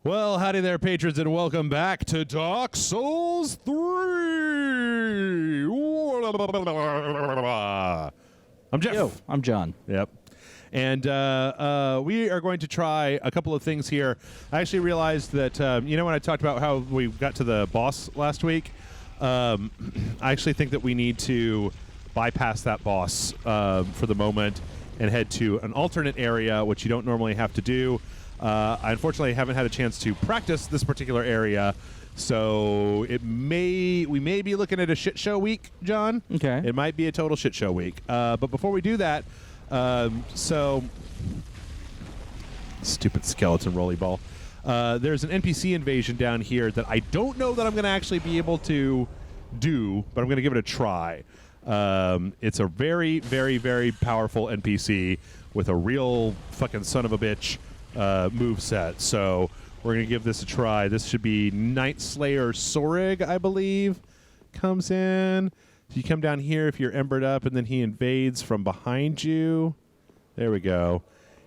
Well, howdy there, patrons, and welcome back to Dark Souls 3. I'm Jeff. Yo, I'm John. Yep. And we are going to try a couple of things here. I actually realized that, when I talked about how we got to the boss last week, I actually think that we need to bypass that boss for the moment and head to an alternate area, which you don't normally have to do. I unfortunately haven't had a chance to practice this particular area, so we may be looking at a shit show week, John. Okay. It might be a total shit show week. But before we do that, stupid skeleton rolly ball. There's an NPC invasion down here that I don't know that I'm going to actually be able to do, but I'm going to give it a try. It's a very, very, very powerful NPC with a real fucking son of a bitch move set. So we're going to give this a try. This should be Night Slayer Sorig, I believe, comes in. So you come down here if you're embered up, and then he invades from behind you. There we go.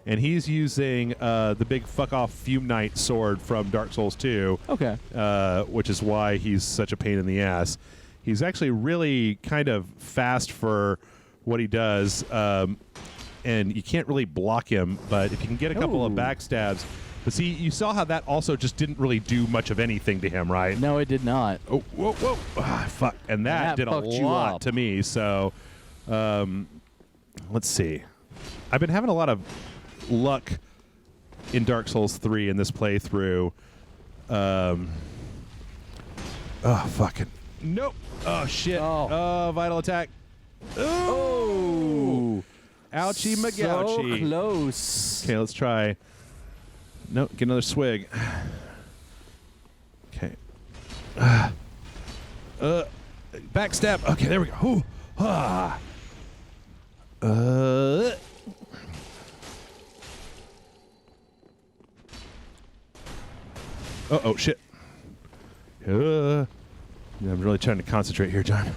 And he's using the big fuck-off Fume Knight sword from Dark Souls 2. Okay. Which is why he's such a pain in the ass. He's actually really kind of fast for what he does. And you can't really block him, but if you can get a couple of backstabs. But see, you saw how that also just didn't really do much of anything to him, right? No, it did not. Oh, whoa, whoa. Ah, fuck. And that did a lot to me. So, let's see. I've been having a lot of luck in Dark Souls 3 in this playthrough. Oh, fucking. Nope. Oh, shit. Oh, vital attack. Oh. Ouchie McGouchie. So close. Okay, let's try. Nope, get another swig. Okay. Backstab. Okay, there we go. Ooh. Ah. Oh, shit. I'm really trying to concentrate here, John.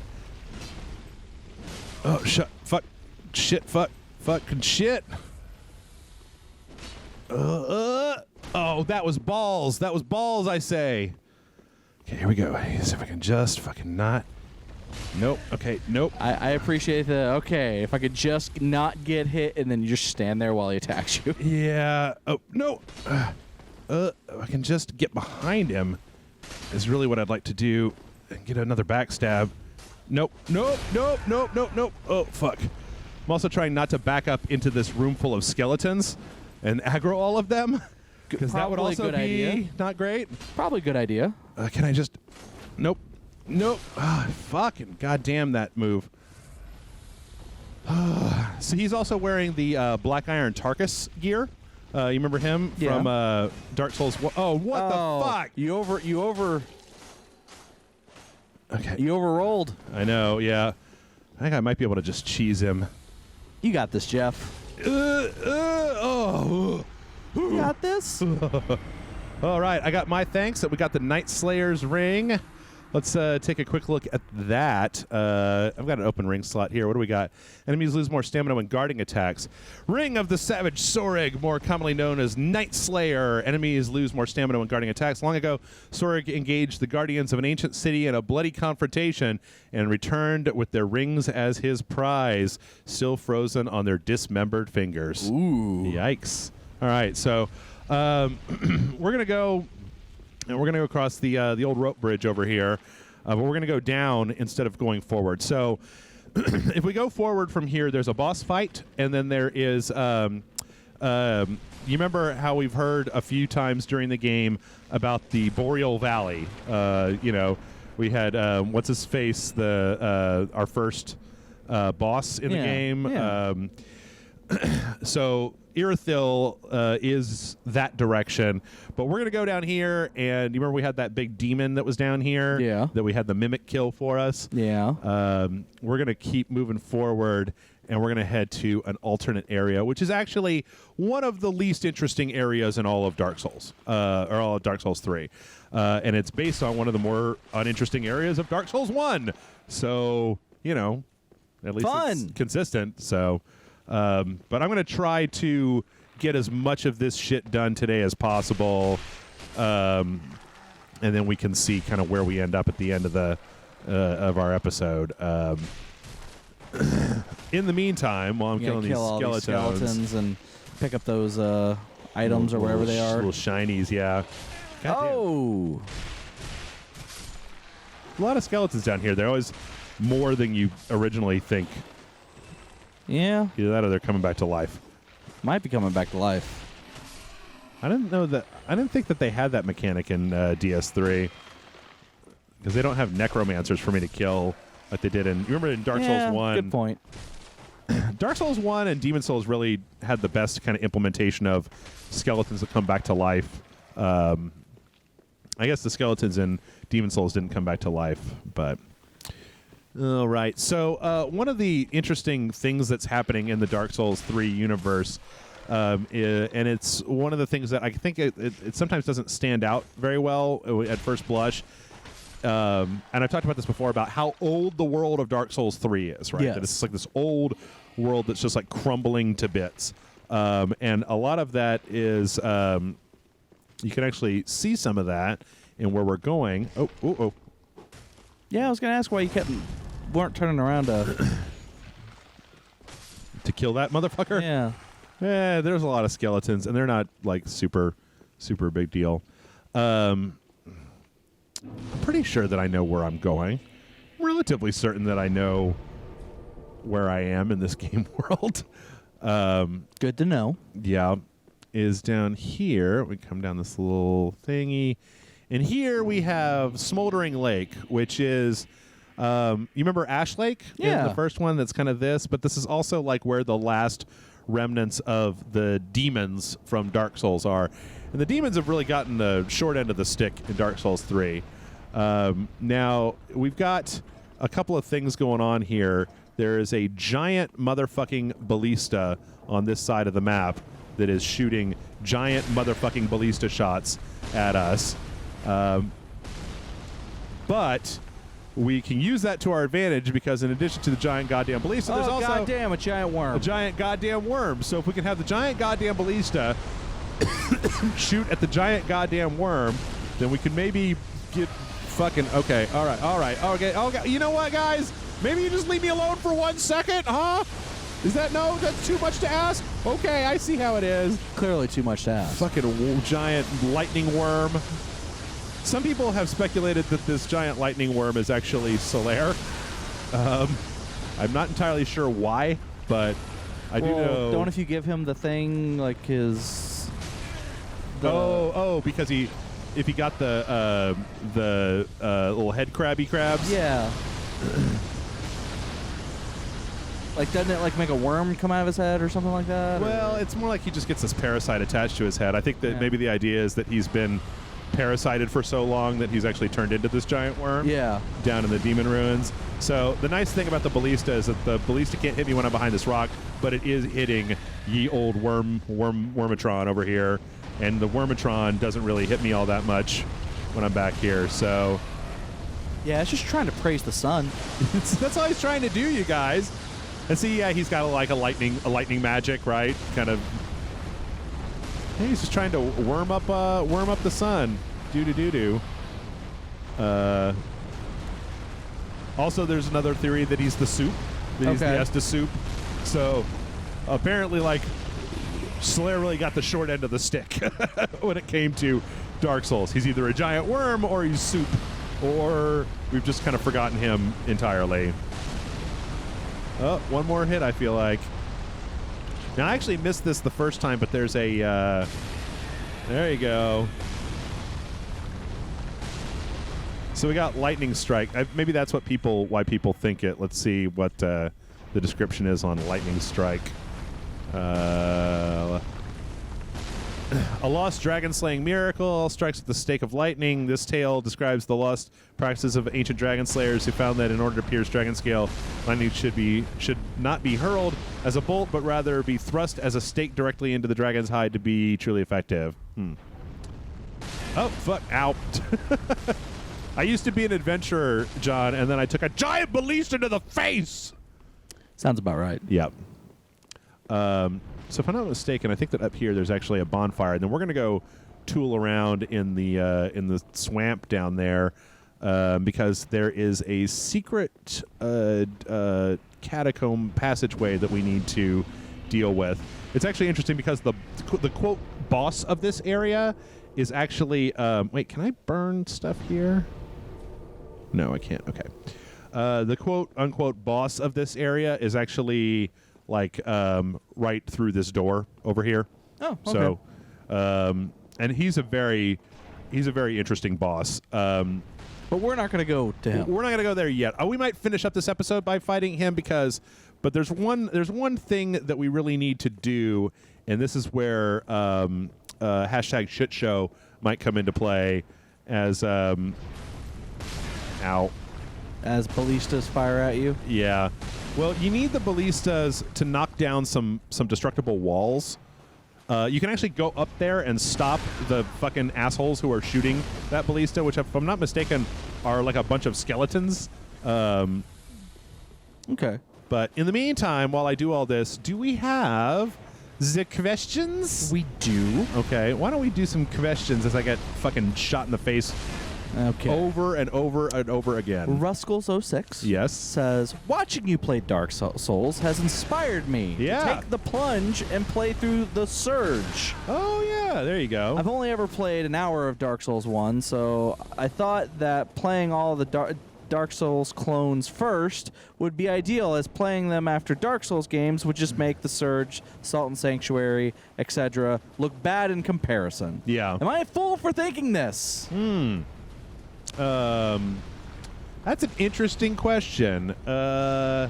Oh, shit. Fuck. Shit. Fuck. Fucking shit. Oh, that was balls. That was balls, I say. Okay, here we go. See if I can just fucking not. Nope. Okay, nope. I appreciate the, okay, if I could just not get hit and then you just stand there while he attacks you. Yeah. Oh, no. If I can just get behind him is really what I'd like to do and get another backstab. Nope. Nope. Nope. Nope. Nope. Nope. Oh, fuck. I'm also trying not to back up into this room full of skeletons and aggro all of them, because that would also be not great. Probably a good idea. Can I just... Nope. Nope. Fucking goddamn that move. So he's also wearing the Black Iron Tarkus gear. You remember him from Dark Souls 1? Oh, what the fuck? You Okay. You overrolled. I know, yeah. I think I might be able to just cheese him. You got this, Jeff. You got this? All right, I got my thanks that we got the Night Slayer's ring. Let's take a quick look at that. I've got an open ring slot here. What do we got? Enemies lose more stamina when guarding attacks. Ring of the Savage Sorig, more commonly known as Night Slayer. Enemies lose more stamina when guarding attacks. Long ago, Sorig engaged the guardians of an ancient city in a bloody confrontation and returned with their rings as his prize, still frozen on their dismembered fingers. Ooh. Yikes. All right, so we're going to go... And we're going to go across the old rope bridge over here, but we're going to go down instead of going forward. So if we go forward from here, there's a boss fight, and then there is... you remember how we've heard a few times during the game about the Boreal Valley? We had, what's-his-face, our first boss in the game. Yeah. So Irithyll is that direction, but we're going to go down here, and you remember we had that big demon that was down here? Yeah. That we had the mimic kill for us? Yeah. We're going to keep moving forward, and we're going to head to an alternate area, which is actually one of the least interesting areas in all of Dark Souls, or all of Dark Souls 3. And it's based on one of the more uninteresting areas of Dark Souls 1. So, at least it's consistent, so... But I'm going to try to get as much of this shit done today as possible. and then we can see kind of where we end up at the end of the of our episode. In the meantime, while I'm killing these all these skeletons and pick up those items or wherever they are. Little shinies, yeah. Oh! A lot of skeletons down here. They're always more than you originally think. Yeah. Either that or they're coming back to life. Might be coming back to life. I didn't think that they had that mechanic in DS3 because they don't have necromancers for me to kill like they did in. You remember in Dark Souls 1? Good point. Dark Souls 1 and Demon Souls really had the best kind of implementation of skeletons that come back to life. I guess the skeletons in Demon Souls didn't come back to life, but. All right. So one of the interesting things that's happening in the Dark Souls 3 universe, and it's one of the things that I think it sometimes doesn't stand out very well at first blush. And I've talked about this before about how old the world of Dark Souls 3 is, right? Yes. That it's like this old world that's just like crumbling to bits. And a lot of that is you can actually see some of that in where we're going. Oh. Yeah, I was going to ask why you weren't turning around to kill that motherfucker? Yeah. Yeah, there's a lot of skeletons, and they're not like super big deal. I'm pretty sure that I know where I'm going. I'm relatively certain that I know where I am in this game world. Good to know. Yeah, is down here. We come down this little thingy, and here we have Smoldering Lake, which is. You remember Ash Lake? Yeah. In the first one, that's kind of this, but this is also like where the last remnants of the demons from Dark Souls are. And the demons have really gotten the short end of the stick in Dark Souls 3. Now, we've got a couple of things going on here. There is a giant motherfucking ballista on this side of the map that is shooting giant motherfucking ballista shots at us. But we can use that to our advantage because in addition to the giant goddamn ballista, there's also goddamn, a giant worm. a giant goddamn worm. So if we can have the giant goddamn ballista shoot at the giant goddamn worm, then we can maybe get fucking okay. All right. Okay. You know what, guys? Maybe you just leave me alone for 1 second, huh? Is that no? That's too much to ask. Okay, I see how it is. Clearly too much to ask. Fucking giant lightning worm. Some people have speculated that this giant lightning worm is actually Solaire. I'm not entirely sure why, but I do know. Don't if you give him the thing like his. Because if he got the little head crabby crabs. Yeah. Like, doesn't it like make a worm come out of his head or something like that? Well, it's more like he just gets this parasite attached to his head. I think that maybe the idea is that he's been parasited for so long that he's actually turned into this giant worm. Yeah. Down in the demon ruins. So the nice thing about the ballista is that the ballista can't hit me when I'm behind this rock, but it is hitting ye old wormatron over here, and the wormatron doesn't really hit me all that much when I'm back here. So yeah, it's just trying to praise the sun. that's all he's trying to do, you guys. And see, yeah, he's got like a lightning magic, right? Kind of. I think he's just trying to worm up the sun. Do. Also, there's another theory that he's the soup. That he's the Estus soup. So apparently, like, Solaire really got the short end of the stick when it came to Dark Souls. He's either a giant worm or he's soup, or we've just kind of forgotten him entirely. Oh, one more hit, I feel like. Now, I actually missed this the first time, but there's a... there you go. So we got Lightning Strike. Maybe that's why people think it. Let's see what the description is on Lightning Strike. A lost dragon-slaying miracle strikes with the stake of lightning. This tale describes the lost practices of ancient dragon slayers who found that in order to pierce dragon scale, lightning should not be hurled as a bolt, but rather be thrust as a stake directly into the dragon's hide to be truly effective. Oh, fuck. Ow. I used to be an adventurer, John, and then I took a giant ballista to the face! Sounds about right. Yep. So if I'm not mistaken, I think that up here there's actually a bonfire, and then we're going to go tool around in the swamp down there because there is a secret catacomb passageway that we need to deal with. It's actually interesting because the quote boss of this area is actually wait, can I burn stuff here? No, I can't. Okay. The quote unquote boss of this area is actually like right through this door over here. Oh, okay. So and he's a very interesting boss. But we're not going to go to him. We're not going to go there yet. We might finish up this episode by fighting him but there's one thing that we really need to do, and this is where hashtag shit show might come into play as As ballistas fire at you? Yeah. Well, you need the ballistas to knock down some destructible walls. You can actually go up there and stop the fucking assholes who are shooting that ballista, which, if I'm not mistaken, are like a bunch of skeletons. Okay. But in the meantime, while I do all this, do we have the questions? We do. Okay. Why don't we do some questions as I get fucking shot in the face over and over and over again. Ruskles06 Yes. says, watching you play Dark Souls has inspired me to take the plunge and play through the Surge. Oh, yeah. There you go. I've only ever played an hour of Dark Souls 1, so I thought that playing all the Dark Souls clones first would be ideal, as playing them after Dark Souls games would just make the Surge, Salt and Sanctuary, etc. look bad in comparison. Yeah. Am I a fool for thinking this? That's an interesting question. Okay.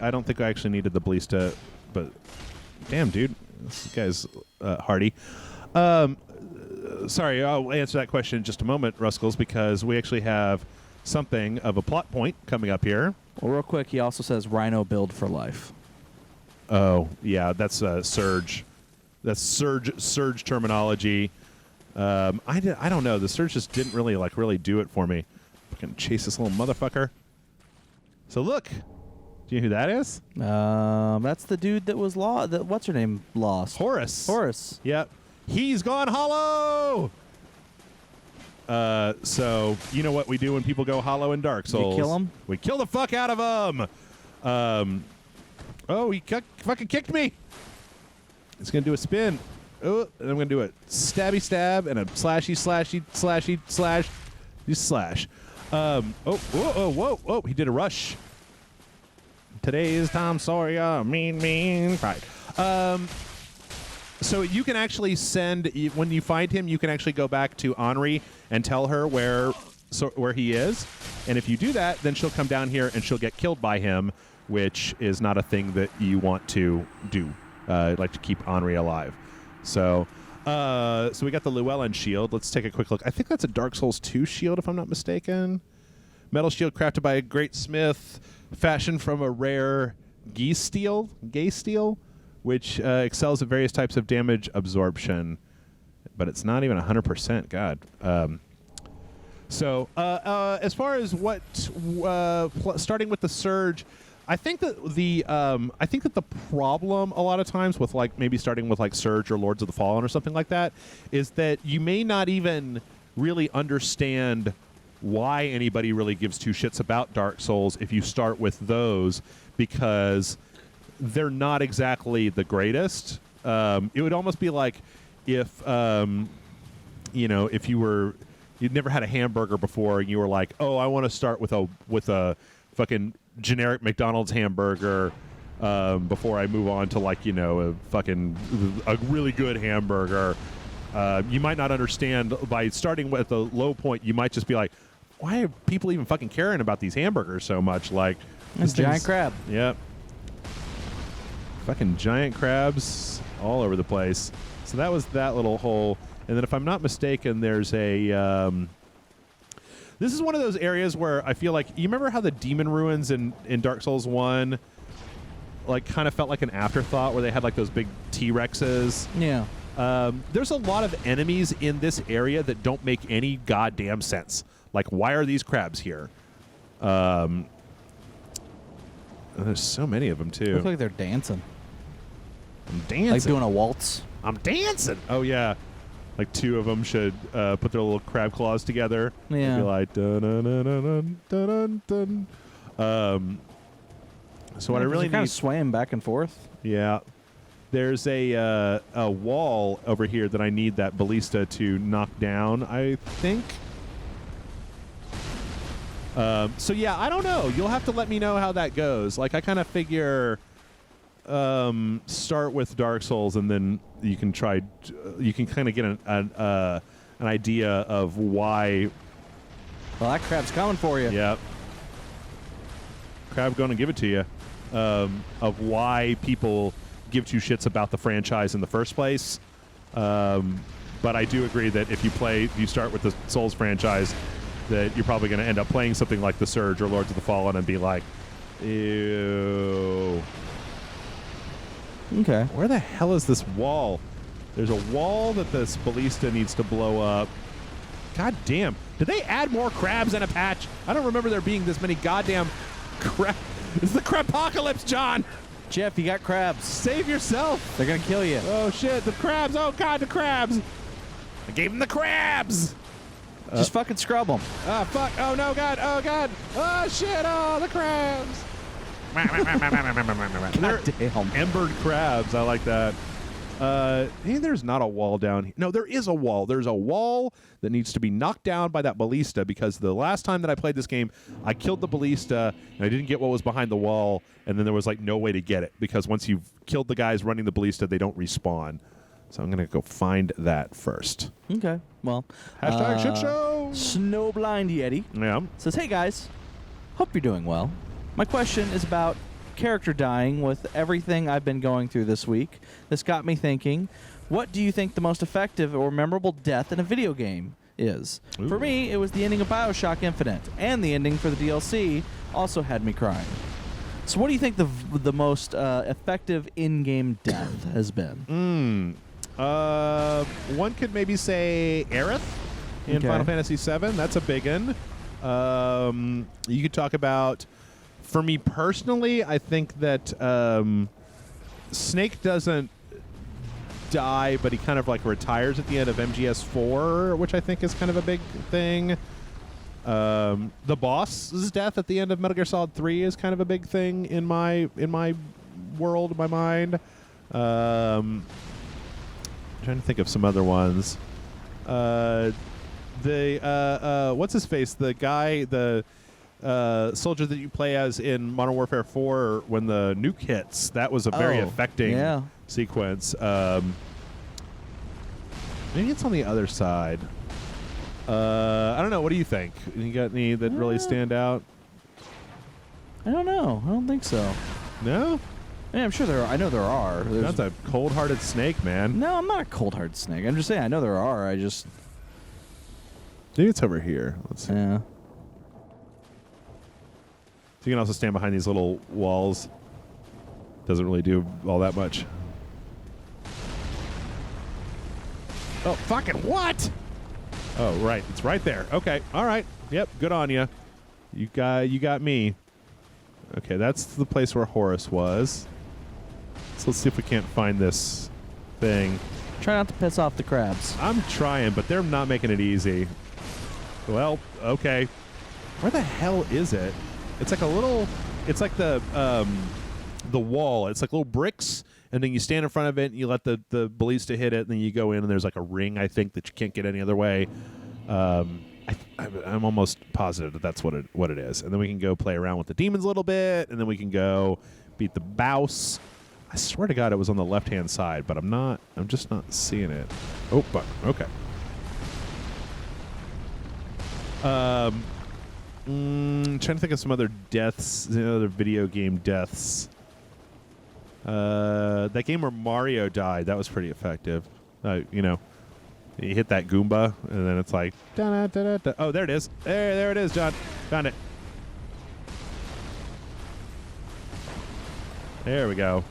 I don't think I actually needed the ballista, but damn, dude, this guy's hardy. Sorry, I'll answer that question in just a moment, Ruskles, because we actually have something of a plot point coming up here. Well, real quick, he also says Rhino build for life. Oh, yeah, that's Surge. That's Surge terminology. I don't know. The Surge just didn't really do it for me. Fucking chase this little motherfucker. So look, do you know who that is? That's the dude that was lost. What's her name? Lost. Horus. Yep. He's gone hollow. So you know what we do when people go hollow in Dark Souls? You kill them? We kill the fuck out of them. Oh, he fucking kicked me. It's gonna do a spin. Oh, and I'm gonna do a stabby stab and a slashy slash. You slash. Whoa! He did a rush. Today's Tom Sawyer, mean fight. So you can actually when you find him, you can actually go back to Henri and tell her where he is, and if you do that, then she'll come down here and she'll get killed by him, which is not a thing that you want to do. Like to keep Henri alive. So we got the Llewellyn shield. Let's take a quick look. I think that's a Dark Souls 2 shield, if I'm not mistaken. Metal shield crafted by a great smith, fashioned from a rare gay steel, which excels at various types of damage absorption. But it's not even 100%. God. As far as starting with the Surge, I think that the problem a lot of times with like maybe starting with like Surge or Lords of the Fallen or something like that is that you may not even really understand why anybody really gives two shits about Dark Souls if you start with those, because they're not exactly the greatest. It would almost be like if if you'd never had a hamburger before and you were like, oh, I want to start with a fucking generic McDonald's hamburger before I move on to a really good hamburger. You might not understand by starting with the low point. You might just be like, why are people even fucking caring about these hamburgers so much? Like, this giant crab. Yep. Fucking giant crabs all over the place. So that was that little hole. And then if I'm not mistaken, there's a... this is one of those areas where I feel like... You remember how the demon ruins in Dark Souls 1 like kind of felt like an afterthought, where they had like those big T-Rexes? Yeah. There's a lot of enemies in this area that don't make any goddamn sense. Like, why are these crabs here? There's so many of them, too. Look like they're dancing. I'm dancing. Like doing a waltz. I'm dancing. Oh, yeah. Like 2 of them should put their little crab claws together. Yeah. And be like dun dun dun dun dun dun dun. So what I really kind need, of swaying back and forth. yeah, there's a wall over here that I need that ballista to knock down, I think. So yeah, I don't know. You'll have to let me know how that goes. Like I kind of figure start with Dark Souls and then you can try. You can kind of get an idea of why. Well, that crab's coming for you. Yeah. Crab going to give it to you. Of why people give 2 shits about the franchise in the first place. But I do agree that if you start with the Souls franchise, that you're probably going to end up playing something like The Surge or Lords of the Fallen and be like, ew. Okay. Where the hell is this wall? There's a wall that this ballista needs to blow up. God damn. Did they add more crabs in a patch? I don't remember there being this many goddamn crab. It's the crapocalypse, John. Jeff, you got crabs. Save yourself. They're going to kill you. Oh, shit. The crabs. Oh, God, the crabs. I gave him the crabs. Just fucking scrub them. Oh, fuck. Oh, no, God. Oh, God. Oh, shit. Oh, the crabs. God damn. Embered crabs. I like that. Hey, there's not a wall down here. No, there is a wall. There's a wall that needs to be knocked down by that ballista because the last time that I played this game, I killed the ballista and I didn't get what was behind the wall, and then there was like no way to get it because once you've killed the guys running the ballista, they don't respawn. So I'm going to go find that first. Okay. Well. Hashtag shit show. Snowblind Yeti Yeah. says, hey guys, hope you're doing well. My question is about character dying with everything I've been going through this week. This got me thinking, what do you think the most effective or memorable death in a video game is? Ooh. For me, it was the ending of BioShock Infinite, and the ending for the DLC also had me crying. So what do you think the most effective in-game death has been? One could maybe say Aerith in Okay. Final Fantasy VII. That's a big one. You could talk about, for me personally, I think that Snake doesn't die, but he kind of like retires at the end of MGS4, which I think is kind of a big thing. The boss's death at the end of Metal Gear Solid 3 is kind of a big thing in my world, in my mind. Trying to think of some other ones. What's his face? The guy, the soldier that you play as in Modern Warfare 4 when the nuke hits. That was a very affecting sequence. Maybe it's on the other side. I don't know. What do you think? You got any that really stand out? I don't know. I don't think so. No? I mean, I'm sure there are. I know there are. That's a cold-hearted snake, man. No, I'm not a cold-hearted snake. I'm just saying I know there are. I just... Maybe it's over here. Let's see. Yeah. So you can also stand behind these little walls. Doesn't really do all that much. Oh, fucking what? Oh, right. It's right there. Okay. All right. Yep. Good on you. You got me. Okay, that's the place where Horus was. So let's see if we can't find this thing. Try not to piss off the crabs. I'm trying, but they're not making it easy. Well, okay. Where the hell is it? It's like a little... It's like the wall. It's like little bricks, and then you stand in front of it, and you let the ballista hit it, and then you go in, and there's like a ring, I think, that you can't get any other way. I'm almost positive that that's what it is. And then we can go play around with the demons a little bit, and then we can go beat the bowels. I swear to God it was on the left-hand side, but I'm just not seeing it. Oh, but okay. Trying to think of some other deaths, other video game deaths. That game where Mario died, that was pretty effective. You hit that Goomba, and then it's like, da-da-da-da-da. Oh, there it is. There it is, John. Found it. There we go.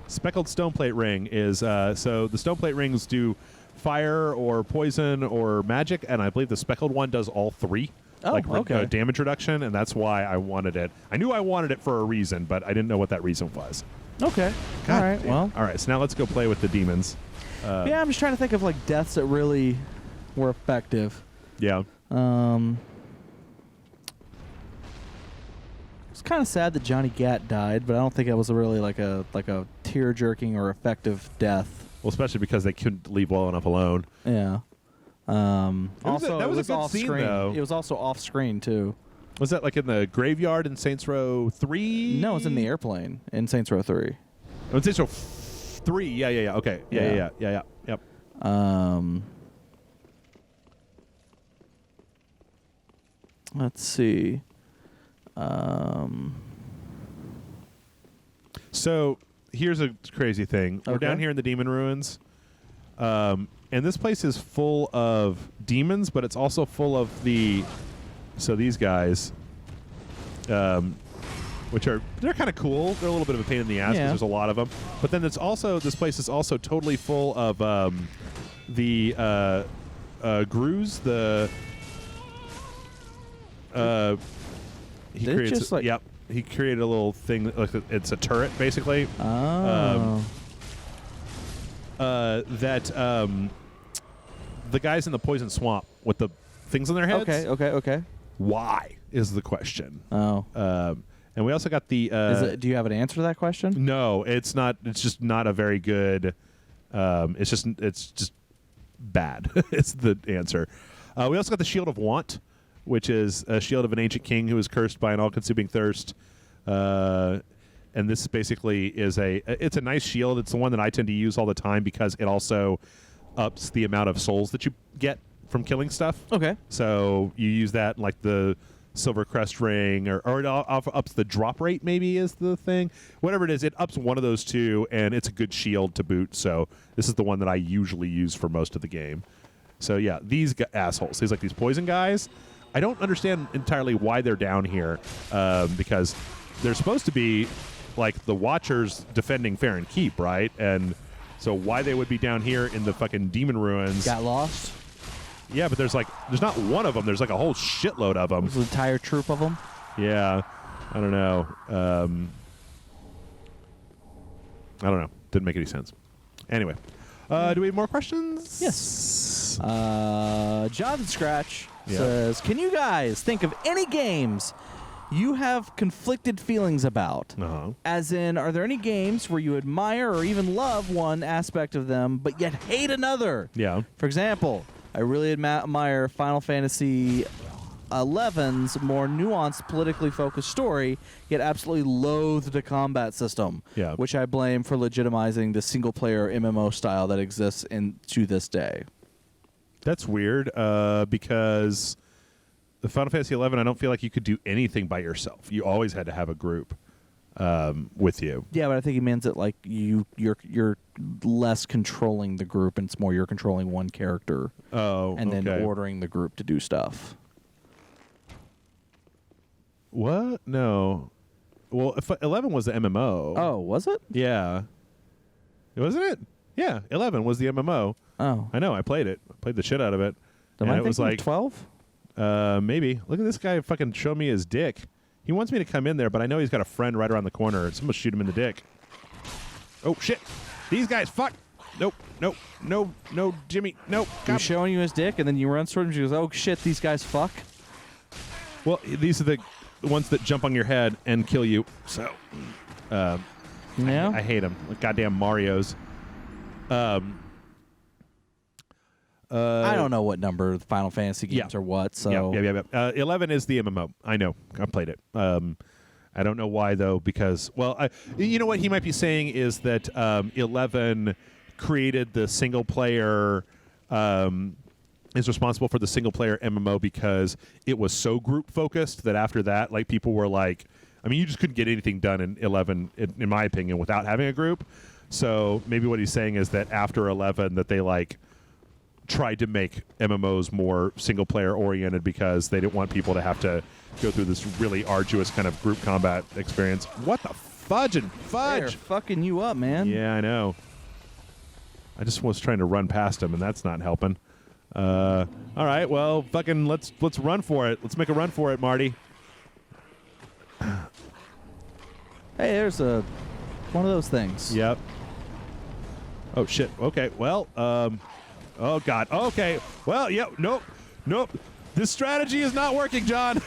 Speckled stone plate ring is, so the stone plate rings do fire or poison or magic, and I believe the speckled one does all three. Oh, okay. Damage reduction, and that's why I wanted it. I knew I wanted it for a reason, but I didn't know what that reason was. Okay. God all right. damn. Well. All right. So now let's go play with the demons. Yeah, I'm just trying to think of like deaths that really were effective. Yeah. It's kind of sad that Johnny Gat died, but I don't think it was really like a tear jerking or effective death. Well, especially because they couldn't leave well enough alone. Yeah. Also, that was it a good off scene, screen. though. It was also off screen too. Was that like in the graveyard in Saints Row 3? No, it's in the airplane in Saints Row 3. Oh, in Saints Row 3. Yeah. Okay. Yeah. Yep. Let's see. So here's a crazy thing. We're Okay. down here in the Demon Ruins, and this place is full of demons, but it's also full of these guys, which they're kind of cool. They're a little bit of a pain in the ass because Yeah. there's a lot of them. But then this place is also totally full of the Grooves. He They're creates just like- yep. He created a little thing like it's a turret basically. Oh. The guys in the poison swamp with the things on their heads. Okay. Why is the question? Oh. And we also got the. Do you have an answer to that question? No, it's not. It's just not a very good. It's just bad. It's the answer. We also got the Shield of Want, which is a shield of an ancient king who was cursed by an all-consuming thirst. And this basically is it's a nice shield. It's the one that I tend to use all the time because it also ups the amount of souls that you get from killing stuff. Okay. So you use that like the Silver Crest Ring, or it ups the drop rate, maybe is the thing. Whatever it is, it ups one of those two, and it's a good shield to boot. So this is the one that I usually use for most of the game. So yeah, these assholes, these poison guys, I don't understand entirely why they're down here, because they're supposed to be like the Watchers defending Farron Keep, right? And so why they would be down here in the fucking Demon Ruins? Got lost? Yeah, but there's not one of them. There's like a whole shitload of them. There's an entire troop of them? Yeah. I don't know. I don't know. Didn't make any sense. Anyway. Do we have more questions? Yes. Jonathan Scratch Yeah. says, can you guys think of any games you have conflicted feelings about? Uh-huh. As in, are there any games where you admire or even love one aspect of them, but yet hate another? Yeah. For example, I really admire Final Fantasy XI's more nuanced, politically focused story, yet absolutely loathe the combat system, Yeah. which I blame for legitimizing the single-player MMO style that exists to this day. That's weird, because the Final Fantasy XI, I don't feel like you could do anything by yourself. You always had to have a group with you. Yeah, but I think he means that like you're less controlling the group, and it's more you're controlling one character. Oh, and then okay. ordering the group to do stuff. What? No. Well, if 11 was the MMO. Oh, was it? Yeah. Wasn't it? Yeah, 11 was the MMO. Oh, I know. I played it. I played the shit out of it. am and I it was thinking like 12? maybe. Look at this guy fucking show me his dick. He wants me to come in there, but I know he's got a friend right around the corner. So I'm gonna shoot him in the dick. Oh shit! These guys, fuck! Nope, no, Jimmy, nope. He was showing you his dick, and then you run toward him. And she goes, "Oh shit, these guys fuck." Well, these are the ones that jump on your head and kill you. So, Yeah. I hate them. Like goddamn Mario's. I don't know what number the Final Fantasy games Yeah. are what. So Yeah. 11 is the MMO. I know. I played it. I don't know why though, because you know what he might be saying is that 11 created the single player. Is responsible for the single player MMO because it was so group focused that after that, like people were like, I mean, you just couldn't get anything done in 11, in my opinion, without having a group. So maybe what he's saying is that after 11, that they like tried to make MMOs more single player oriented because they didn't want people to have to go through this really arduous kind of group combat experience. What the fudge? they're fucking you up, man. Yeah, I know. I just was trying to run past him, and that's not helping. All right, well, fucking let's run for it. Let's make a run for it, Marty. Hey, there's one of those things. Yep. Oh shit. Okay. Well. Oh god. Okay. Well. Yep. Nope. Nope. This strategy is not working, John.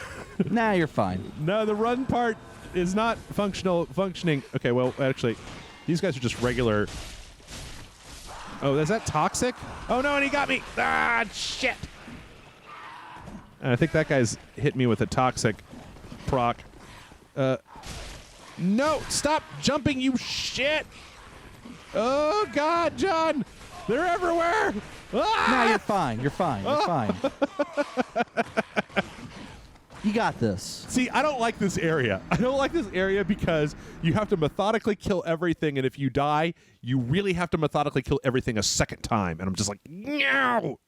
Nah, you're fine. No, the run part is not functioning. Okay. Well, actually, these guys are just regular. Oh, is that toxic? Oh no, and he got me. Ah, shit. And I think that guy's hit me with a toxic proc. No, stop jumping, you shit. Oh god, John. They're everywhere. Ah! Nah, you're fine. You're fine. You're fine. You got this. See, I don't like this area. I don't like this area because you have to methodically kill everything, and if you die, you really have to methodically kill everything a second time. And I'm just like, no.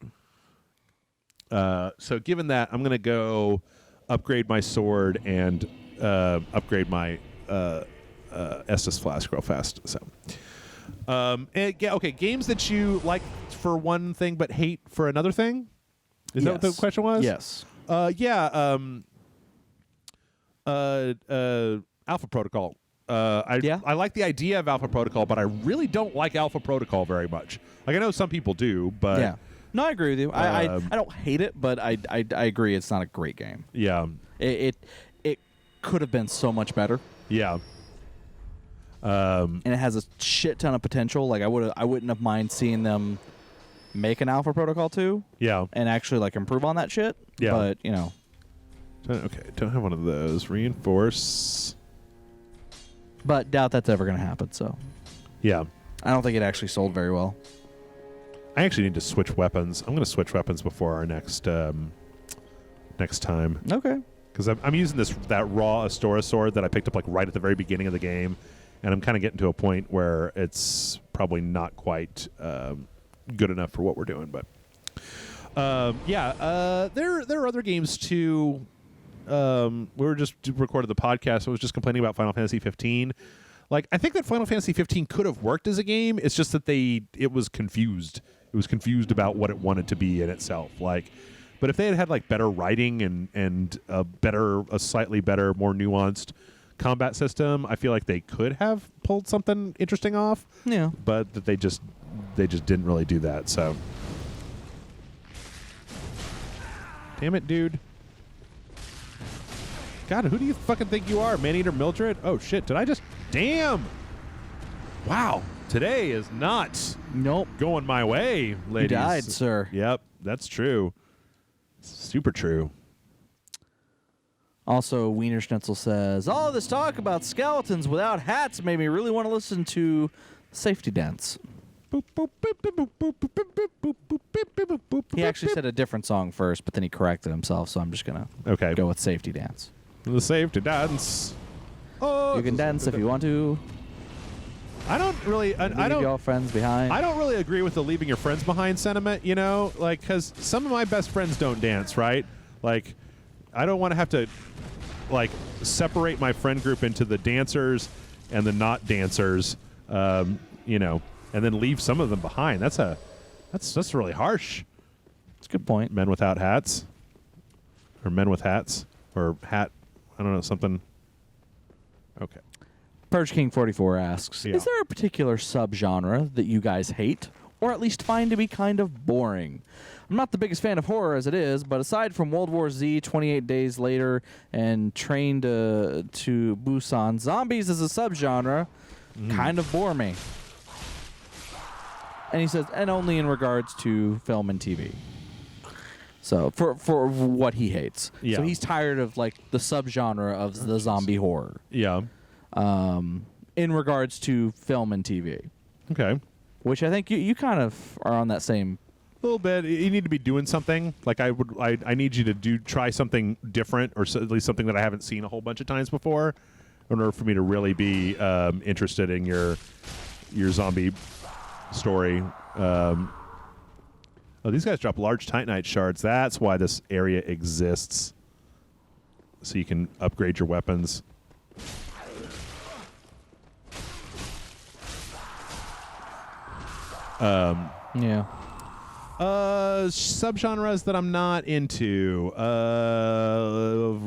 So given that, I'm going to go upgrade my sword and upgrade my Estus flask real fast. So, okay, games that you like for one thing but hate for another thing? Is that what the question was? Yes. Alpha Protocol. I like the idea of Alpha Protocol, but I really don't like Alpha Protocol very much. Like, I know some people do, but Yeah. No, I agree with you. I don't hate it, but I agree it's not a great game. yeah, It could have been so much better, yeah. and it has a shit ton of potential. Like I wouldn't have mind seeing them make an Alpha Protocol 2 Yeah. and actually like improve on that shit. Yeah. But you know, Okay, don't have one of those. Reinforce. but doubt that's ever gonna happen. So Yeah. I don't think it actually sold very well. I actually need to switch weapons. I'm going to switch weapons before our next time. Okay. Because I'm using that raw Astora sword that I picked up like right at the very beginning of the game, and I'm kind of getting to a point where it's probably not quite good enough for what we're doing. But there are other games too. We were just recorded the podcast. I was just complaining about Final Fantasy 15. Like, I think that Final Fantasy 15 could have worked as a game. It's just that it was confused. It was confused about what it wanted to be in itself. Like, but if they had like better writing and a slightly better, more nuanced combat system, I feel like they could have pulled something interesting off. Yeah. But that they just didn't really do that. So, damn it, dude. God, who do you fucking think you are, Maneater Mildred? Oh shit! Did I just? Damn! Wow, today is not going my way, ladies. You died, sir. Yep, that's true. Super true. Also, Wiener Schnitzel says, all this talk about skeletons without hats made me really want to listen to Safety Dance. He actually said a different song first, but then he corrected himself, so I'm just going to go with Safety Dance. The Safety Dance. Oh, you can dance if you want to. I don't really. Leave your friends behind. I don't really agree with the leaving your friends behind sentiment. You know, like because some of my best friends don't dance, right? Like, I don't want to have to like separate my friend group into the dancers and the not dancers. You know, and then leave some of them behind. That's really harsh. That's a good point. Men without hats, or men with hats, or hat. I don't know, something. Okay. Purge King 44 asks, is there a particular subgenre that you guys hate, or at least find to be kind of boring? I'm not the biggest fan of horror as it is, but aside from World War Z, 28 Days Later, and Train to Busan, zombies as a subgenre kind of bore me. And he says, and only in regards to film and TV. So for what he hates. Yeah. So he's tired of like the subgenre of the zombie horror. Yeah. In regards to film and TV. Okay. Which I think you kind of are on that same. A little bit. You need to be doing something. Like I need you to try something different, or at least something that I haven't seen a whole bunch of times before, in order for me to really be interested in your zombie story. Oh, these guys drop large Titanite shards. That's why this area exists. So you can upgrade your weapons. Yeah. Subgenres that I'm not into. I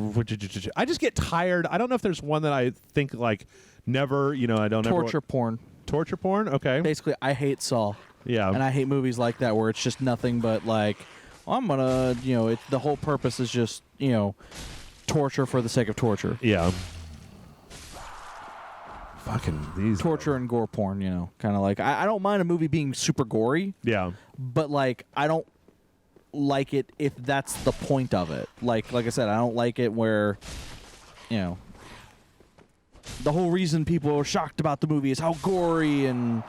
just get tired. I don't know if there's one that I think like never. You know, I don't Torture porn. Torture porn? Okay. Basically, I hate Saw. Yeah. And I hate movies like that where it's just nothing but like, I'm gonna, the whole purpose is just, torture for the sake of torture. Yeah. Fucking these. Torture and gore porn, kind of like. I don't mind a movie being super gory. Yeah. But like, I don't like it if that's the point of it. Like I said, I don't like it where, the whole reason people are shocked about the movie is how gory and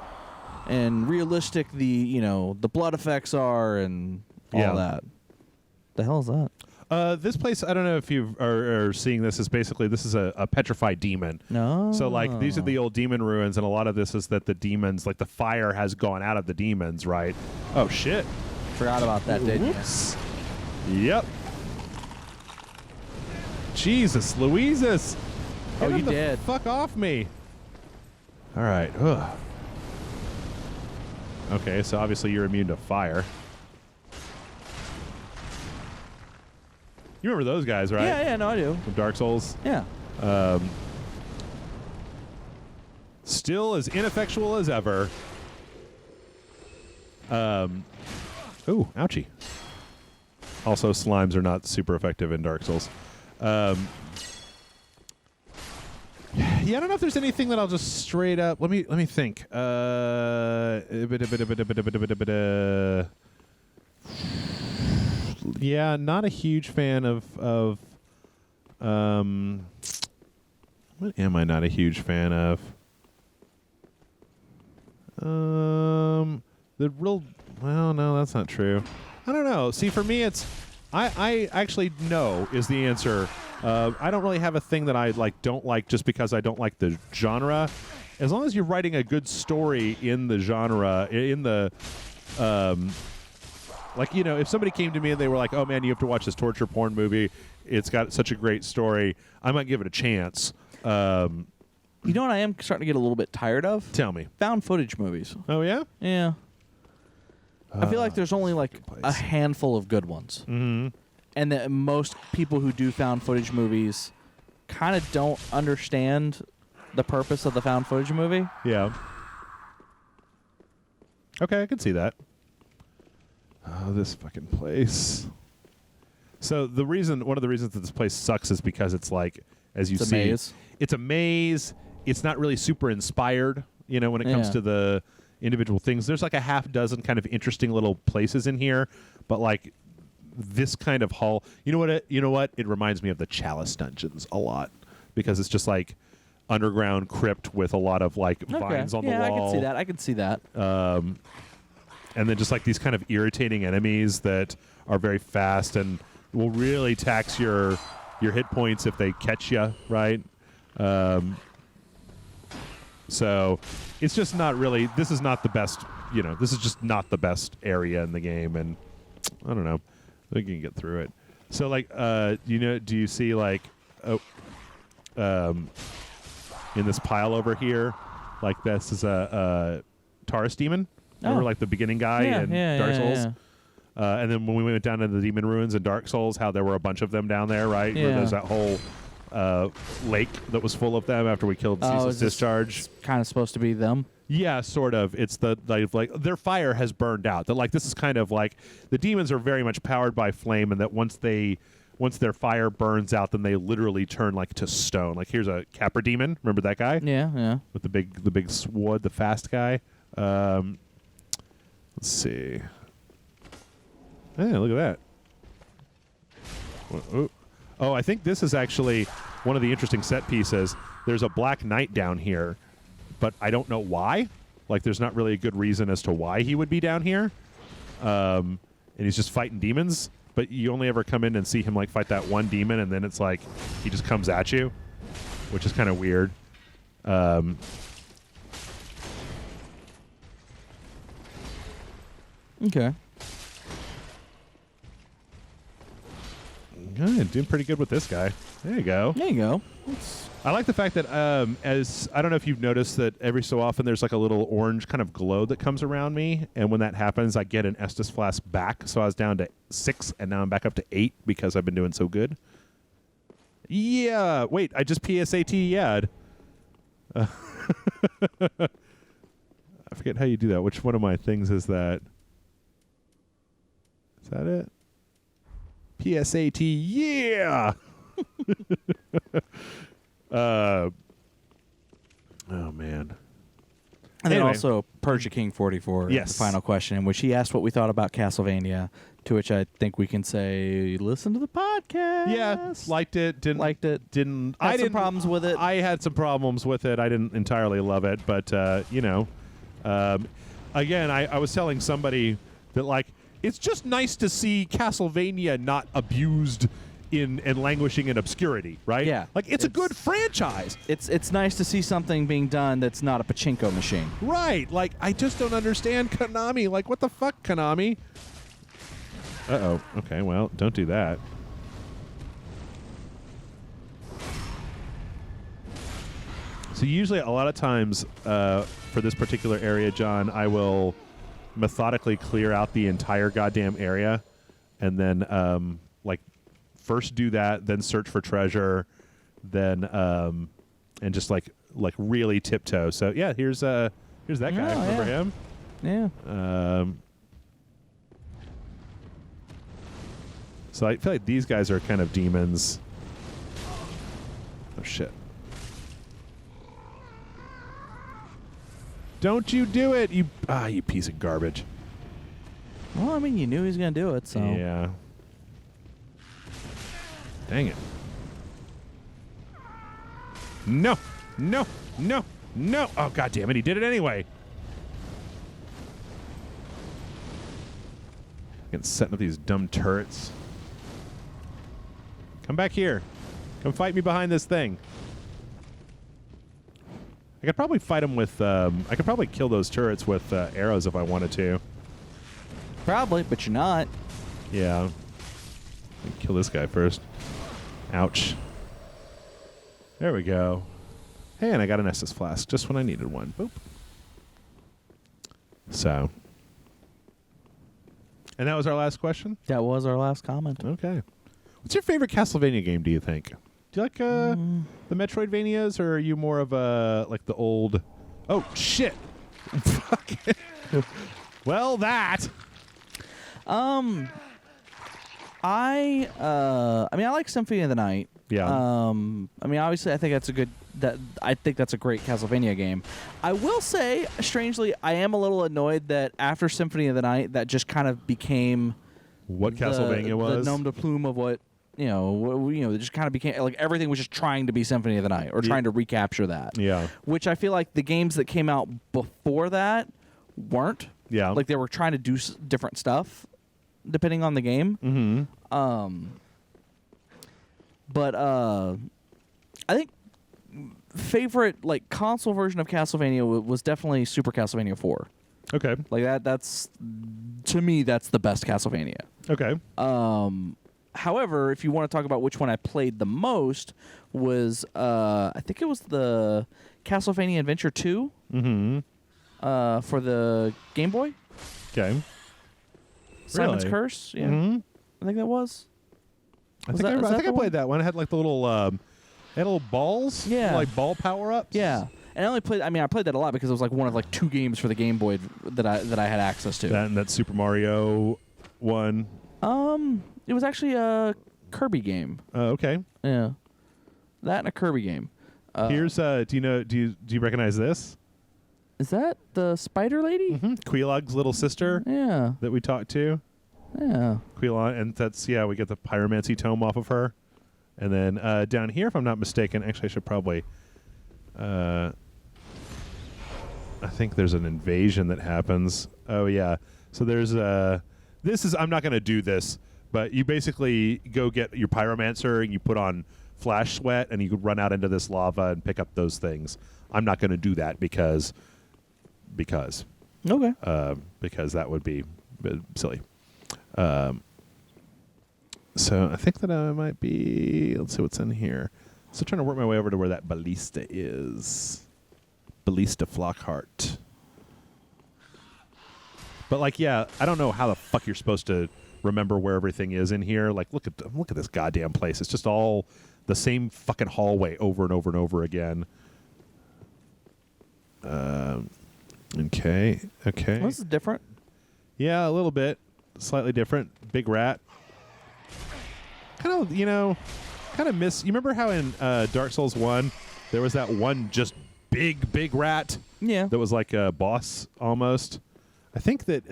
realistic the blood effects are and all that. The hell is that? This place, I don't know if you are seeing this, is basically, this is a petrified demon. No. So, like, these are the old demon ruins, and a lot of this is that the demons, like, the fire has gone out of the demons, right? Oh, shit. Forgot about that, didn't you? Whoops. Yep. Jesus, Louises. Oh, Get you the did. Fuck off me. All right. Ugh. Okay, so obviously you're immune to fire. You remember those guys, right? Yeah, no, I do. From Dark Souls? Yeah. Still as ineffectual as ever. Ooh, ouchie. Also, slimes are not super effective in Dark Souls. Yeah, I don't know if there's anything that I'll just straight up. Let me think. Yeah, not a huge fan of what am I not a huge fan of? The real, well, no, that's not true. I don't know. See, for me, it's I actually no is the answer. I don't really have a thing that I don't like just because I don't like the genre. As long as you're writing a good story in the genre, in the if somebody came to me and they were like, "Oh man, you have to watch this torture porn movie. It's got such a great story." I might give it a chance. You know what I am starting to get a little bit tired of? Tell me. Found footage movies. Oh yeah? Yeah. I feel like there's only good place. a handful of good ones. Mm-hmm. And that most people who do found footage movies kind of don't understand the purpose of the found footage movie. Yeah. Okay, I can see that. Oh, this fucking place. So one of the reasons that this place sucks is because it's like, as you see, maze. It's a maze. It's not really super inspired, when it comes to the individual things. There's like a half dozen kind of interesting little places in here, but like this kind of hall, you know what? It reminds me of the Chalice dungeons a lot because it's just like underground crypt with a lot of like vines on the wall. Yeah, I can see that. And then just like these kind of irritating enemies that are very fast and will really tax your hit points if they catch you, right? So it's just not really, this is not the best, this is just not the best area in the game. And I don't know. I think you can get through it. So like, do you see like, in this pile over here, like this is a Taurus demon? Remember, like the beginning guy in Dark Souls? Yeah. And then when we went down to the demon ruins in Dark Souls, how there were a bunch of them down there, right? Yeah. Where there's that whole lake that was full of them after we killed Ceaseless Discharge. It's kind of supposed to be them. Yeah, sort of. It's like their fire has burned out. That like this is kind of like the demons are very much powered by flame, and that once their fire burns out, then they literally turn like to stone. Like here's a Capra demon. Remember that guy? Yeah. With the big sword, the fast guy. Let's see. Hey, look at that. Oh, I think this is actually one of the interesting set pieces. There's a Black Knight down here, but I don't know why. Like, there's not really a good reason as to why he would be down here. And he's just fighting demons, but you only ever come in and see him, like, fight that one demon, and then it's like he just comes at you, which is kind of weird. Okay. Good, doing pretty good with this guy. There you go. There you go. I like the fact that as I don't know if you've noticed that every so often there's like a little orange kind of glow that comes around me, and when that happens, I get an Estus flask back. So I was down to 6, and now I'm back up to 8 because I've been doing so good. Yeah, wait, I just PSAT, yeah. I forget how you do that. Which one of my things is that? Is that it? PSAT, yeah! Oh, man. And then Anyway. also Persia King 44, Yes. the final question, in which he asked what we thought about Castlevania, to which I think we can say, listen to the podcast. Yeah, liked it. Didn't Liked it. Didn't. Had I some didn't. problems with it. I had some problems with it. I didn't entirely love it, but again, I was telling somebody that like it's just nice to see Castlevania not abused and languishing in obscurity, right? Yeah. like it's a good franchise, It's nice to see something being done that's not a pachinko machine. right? Like I just don't understand Konami. Like what the fuck, Konami? Uh-oh. Okay, well, don't do that. So usually a lot of times for this particular area, John, I will methodically clear out the entire goddamn area and then like first do that, then search for treasure, then and just like really tiptoe. So yeah, here's that guy. Oh, Remember yeah. him? Yeah. So I feel like these guys are kind of demons. Oh shit. Don't you do it, you piece of garbage. Well, I mean, you knew he was going to do it, so. Yeah. Dang it. No. No. No. No. Oh, god damn it. He did it anyway. Getting setting up these dumb turrets. Come back here. Come fight me behind this thing. I could probably fight him with... I could probably kill those turrets with arrows if I wanted to. Probably, but you're not. Yeah. Let me kill this guy first. Ouch. There we go. Hey, and I got an Estus flask just when I needed one. Boop. So. And that was our last question? That was our last comment. Okay. What's your favorite Castlevania game, do you think? Do you like the Metroidvanias, or are you more of a like the old... Oh, shit. Fuck. Well, that... I mean, I like Symphony of the Night. Yeah. I mean, obviously, I think that's a great Castlevania game. I will say, strangely, I am a little annoyed that after Symphony of the Night, that just kind of became What Castlevania was? the nom de plume of what it just kind of became like everything was just trying to be Symphony of the Night or trying to recapture that. Yeah. Which I feel like the games that came out before that weren't. Yeah. Like they were trying to do different stuff depending on the game. Mm-hmm. But I think favorite like console version of Castlevania was definitely Super Castlevania 4. Okay. Like that's to me that's the best Castlevania. Okay. However, if you want to talk about which one I played the most was I think it was the Castlevania Adventure 2 for the Game Boy. Okay. Simon's Really? Curse. Yeah. Mm-hmm. I think that was. I Was think that I the one? played that one. It had like the little, it had little balls. Yeah. Like ball power ups. Yeah. And I played that a lot because it was like one of like 2 games for the Game Boy that I had access to. That and that Super Mario one. It was actually a Kirby game. Okay. Yeah. That and a Kirby game. Here's do you recognize this? Is that the Spider Lady? Mm-hmm. Queelog's little sister Yeah. that we talked to. Yeah. Queelog, and that's we get the pyromancy tome off of her. And then down here, if I'm not mistaken, actually I should probably I think there's an invasion that happens. Oh yeah. So there's I'm not going to do this, but you basically go get your pyromancer and you put on flash sweat and you could run out into this lava and pick up those things. I'm not going to do that because Okay. that would be silly. So I think that I might be. Let's see what's in here. Still trying to work my way over to where that ballista is. Ballista Flockhart. But I don't know how the fuck you're supposed to remember where everything is in here. Like, look at this goddamn place. It's just all the same fucking hallway over and over and over again. Okay. Okay. This is different. Yeah, a little bit. Slightly different. Big rat. Kind of, kind of miss. You remember how in Dark Souls 1 there was that one just big rat? Yeah. That was like a boss almost. I think that.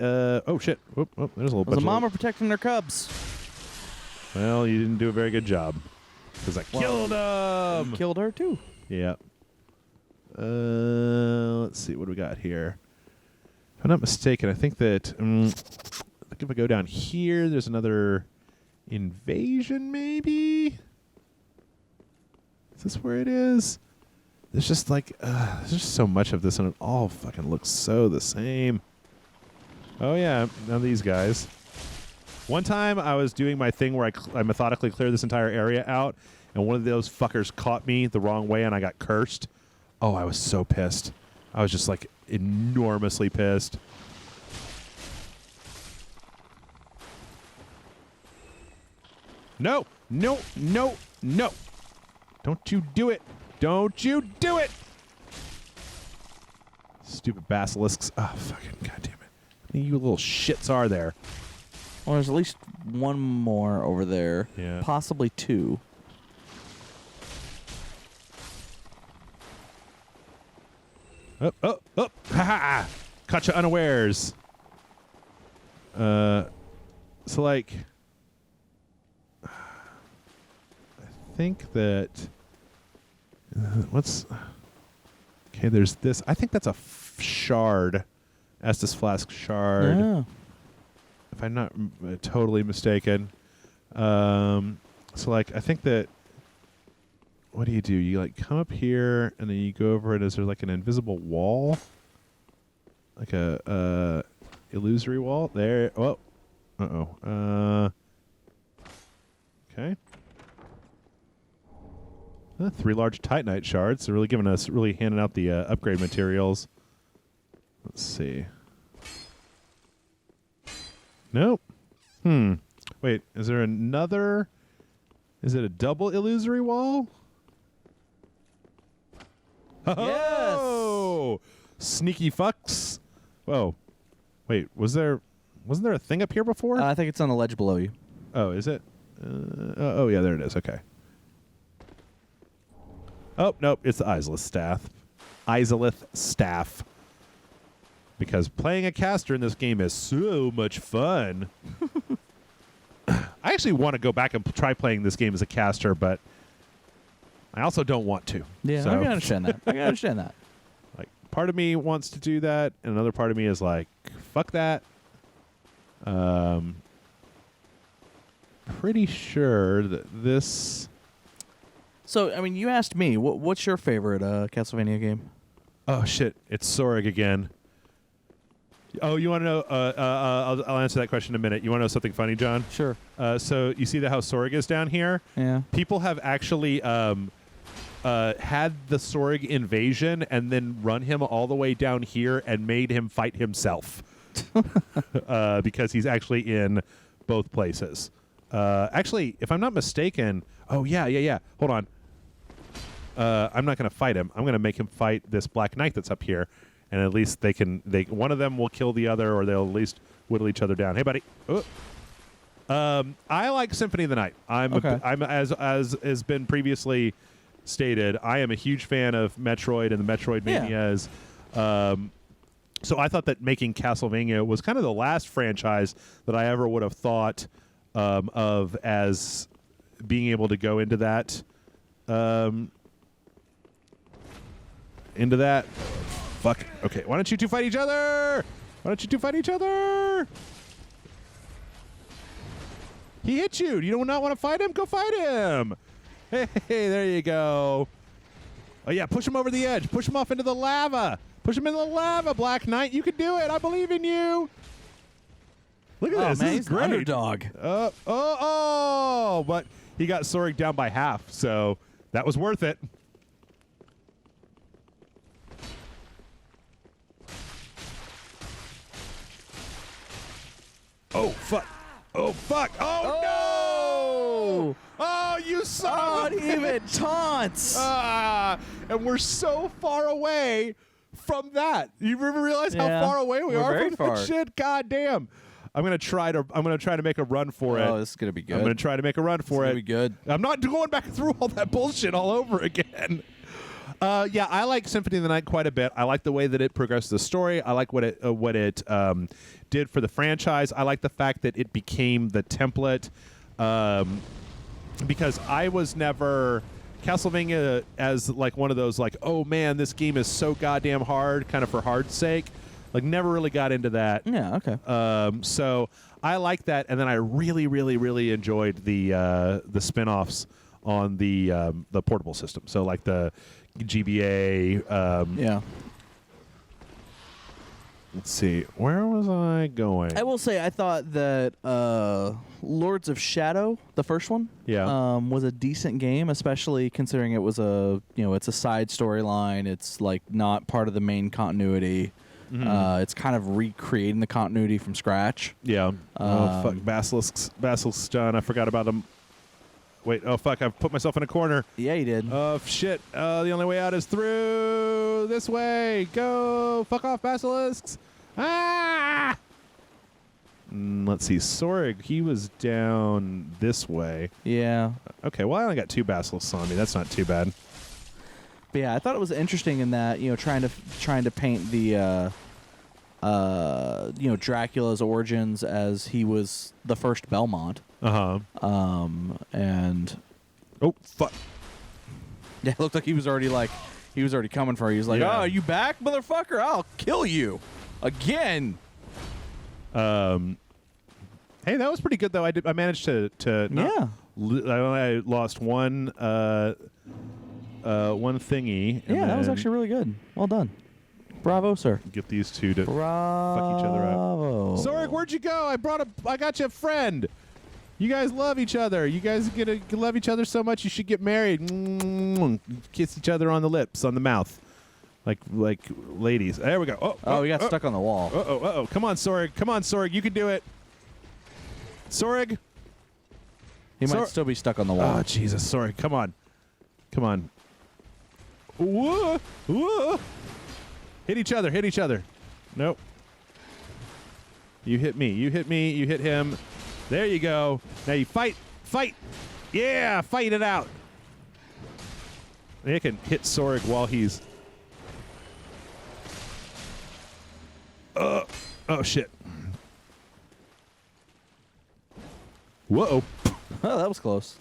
Oh shit! There's a little. Was bunch a mama of protecting their cubs? Well, you didn't do a very good job because I killed him. Killed her too. Yeah. Let's see what do we got here. If I'm not mistaken, I think that. I think if I go down here, there's another invasion. Maybe. Is this where it is? There's just like there's just so much of this, and it all fucking looks so the same. Oh yeah, now these guys. One time I was doing my thing where I methodically cleared this entire area out, and one of those fuckers caught me the wrong way, and I got cursed. Oh, I was so pissed. I was just like enormously pissed. No, no, no, no. Don't you do it. Don't you do it. Stupid basilisks. Oh, fucking goddamn it. How many of you little shits are there? Well, there's at least one more over there. Yeah. Possibly two. Oh. Ha ha. Caught you unawares. So like, I think that what's okay. There's this. I think that's a shard, Estus flask shard. Yeah. If I'm not totally mistaken. So like, I think that. What do? You like come up here and then you go over it. Is there like an invisible wall? Like a illusory wall? There. Oh. Okay. 3 large Titanite shards. They're really handing out the upgrade materials. Let's see. Nope. Wait, is there another? Is it a double illusory wall? Oh, sneaky fucks. Whoa. Wait, wasn't there a thing up here before? I think it's on the ledge below you. Oh, is it? Oh, yeah, there it is. Okay. Oh, nope, it's the Izalith staff. Because playing a caster in this game is so much fun. I actually want to go back and try playing this game as a caster, but I also don't want to. Yeah, so, I can understand that. I can understand that. Like, part of me wants to do that, and another part of me is like, fuck that. Pretty sure that this... So, I mean, you asked me, what's your favorite Castlevania game? Oh, shit. It's Sorg again. Oh, you want to know? I'll answer that question in a minute. You want to know something funny, John? Sure. So you see how Sorg is down here? Yeah. People have actually had the Sorg invasion and then run him all the way down here and made him fight himself. Because he's actually in both places. Actually, if I'm not mistaken... Oh, yeah. Hold on. I'm not going to fight him. I'm going to make him fight this Black Knight that's up here. And at least one of them will kill the other, or they'll at least whittle each other down. Hey, buddy. I like Symphony of the Night. I'm as has been previously stated, I am a huge fan of Metroid and the Metroidvanias. Yeah. So I thought that making Castlevania was kind of the last franchise that I ever would have thought of as being able to go into that. Fuck. Okay, why don't you two fight each other? He hit you. Do you not want to fight him? Go fight him. Hey, there you go. Oh, yeah, push him over the edge. Push him off into the lava. Push him into the lava, Black Knight. You can do it. I believe in you. Look at this. Man, This he's is great. an underdog. But he got Sorg down by half, so that was worth it. Oh, fuck. Oh, no! Oh, you son of a even taunts! And we're so far away from that. You ever realize how Yeah. far away we We're are very from far. that shit? God damn. I'm gonna try to make a run for it. Oh, this is gonna be good. I'm gonna try to make a run for It's it. gonna be good. I'm not going back through all that bullshit all over again. Yeah, I like Symphony of the Night quite a bit. I like the way that it progressed the story. I like what it did for the franchise. I like the fact that it became the template, because I was never Castlevania as like one of those like, oh man, this game is so goddamn hard, kind of for hard's sake. Like never really got into that. Yeah. Okay. So I like that, and then I really, really, really enjoyed the spin-offs on the portable system. So like the GBA. Yeah. Let's see, where was I going? I will say I thought that Lords of Shadow, the first one, was a decent game, especially considering it was it's a side storyline. It's like not part of the main continuity. It's kind of recreating the continuity from scratch. Yeah. Oh fuck, Basilisk's done. I forgot about him. Wait. Oh fuck, I've put myself in a corner. Yeah, you did. Oh shit. The only way out is through this way. Go. Fuck off, Basilisks. Ah. Let's see. Sorig, he was down this way. Yeah. Okay. Well, I only got 2 Basilisks on me. That's not too bad. But yeah, I thought it was interesting in that trying to paint the Dracula's origins as he was the first Belmont. And oh fuck. Yeah, it looked like he was already coming for you. He was like, Yeah. "Oh, you back, motherfucker? I'll kill you again." Hey, that was pretty good though. I managed to not I lost one thingy. And Yeah, that was then actually really good. Well done. Bravo, sir. get these two to Bravo. fuck each other up. Sorig, where'd you go? I got you a friend. You guys love each other. You guys are gonna love each other so much you should get married. Kiss each other on the lips, on the mouth, like ladies. There we go. Oh, we got stuck on the wall. Oh. Come on, Sorig. You can do it. Sorig. He might still be stuck on the wall. Oh, Jesus. Sorig. Come on. Whoa. Hit each other. Nope. You hit me. You hit him. There you go. Now you fight. Yeah, fight it out. They can hit Sorig while he's... Oh, shit. Whoa. Oh, that was close.